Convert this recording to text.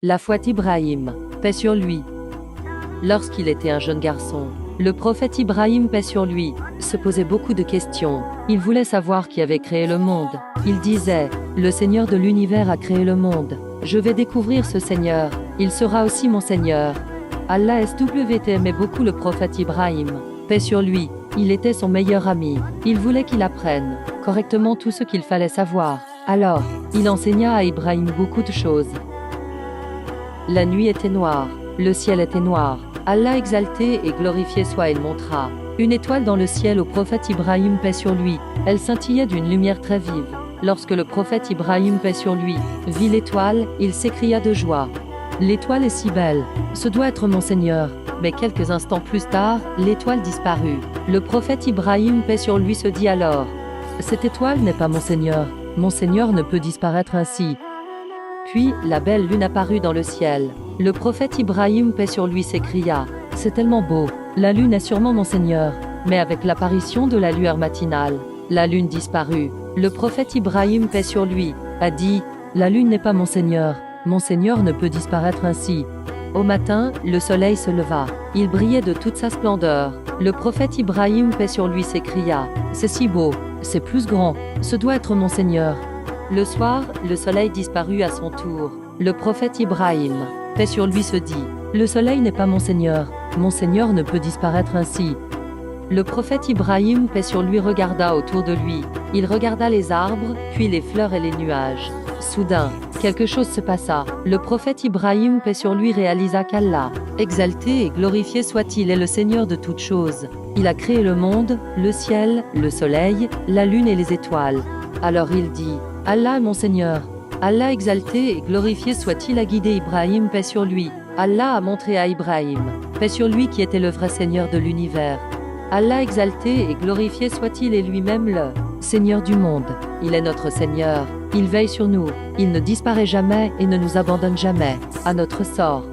La foi d'Ibrahim, paix sur lui. Lorsqu'il était un jeune garçon, le prophète Ibrahim, paix sur lui, se posait beaucoup de questions. Il voulait savoir qui avait créé le monde. Il disait, le Seigneur de l'univers a créé le monde. Je vais découvrir ce Seigneur, il sera aussi mon Seigneur. Allah SWT aimait beaucoup le prophète Ibrahim, paix sur lui, il était son meilleur ami. Il voulait qu'il apprenne correctement tout ce qu'il fallait savoir. Alors, il enseigna à Ibrahim beaucoup de choses. La nuit était noire, le ciel était noir. Allah exalté et glorifié soit, il montra une étoile dans le ciel au prophète Ibrahim, paix sur lui. Elle scintillait d'une lumière très vive. Lorsque le prophète Ibrahim, paix sur lui, vit l'étoile, il s'écria de joie. L'étoile est si belle, ce doit être mon Seigneur. Mais quelques instants plus tard, l'étoile disparut. Le prophète Ibrahim, paix sur lui, se dit alors, cette étoile n'est pas mon Seigneur ne peut disparaître ainsi. Puis, la belle lune apparut dans le ciel. Le prophète Ibrahim, paix sur lui, s'écria, c'est tellement beau, la lune est sûrement mon Seigneur. Mais avec l'apparition de la lueur matinale, la lune disparut. Le prophète Ibrahim, paix sur lui, a dit, la lune n'est pas mon Seigneur ne peut disparaître ainsi. Au matin, le soleil se leva. Il brillait de toute sa splendeur. Le prophète Ibrahim, paix sur lui, s'écria, c'est si beau, c'est plus grand, ce doit être mon Seigneur. Le soir, le soleil disparut à son tour. Le prophète Ibrahim, paix sur lui, se dit, le soleil n'est pas mon Seigneur ne peut disparaître ainsi. Le prophète Ibrahim, paix sur lui, regarda autour de lui. Il regarda les arbres, puis les fleurs et les nuages. Soudain, quelque chose se passa. Le prophète Ibrahim, paix sur lui, réalisa qu'Allah, exalté et glorifié soit-il, est le Seigneur de toutes choses. Il a créé le monde, le ciel, le soleil, la lune et les étoiles. Alors il dit, Allah est mon Seigneur. Allah exalté et glorifié soit-il a guidé Ibrahim, paix sur lui. Allah a montré à Ibrahim, paix sur lui, qui était le vrai Seigneur de l'univers. Allah exalté et glorifié soit-il est lui-même le Seigneur du monde. Il est notre Seigneur. Il veille sur nous. Il ne disparaît jamais et ne nous abandonne jamais à notre sort.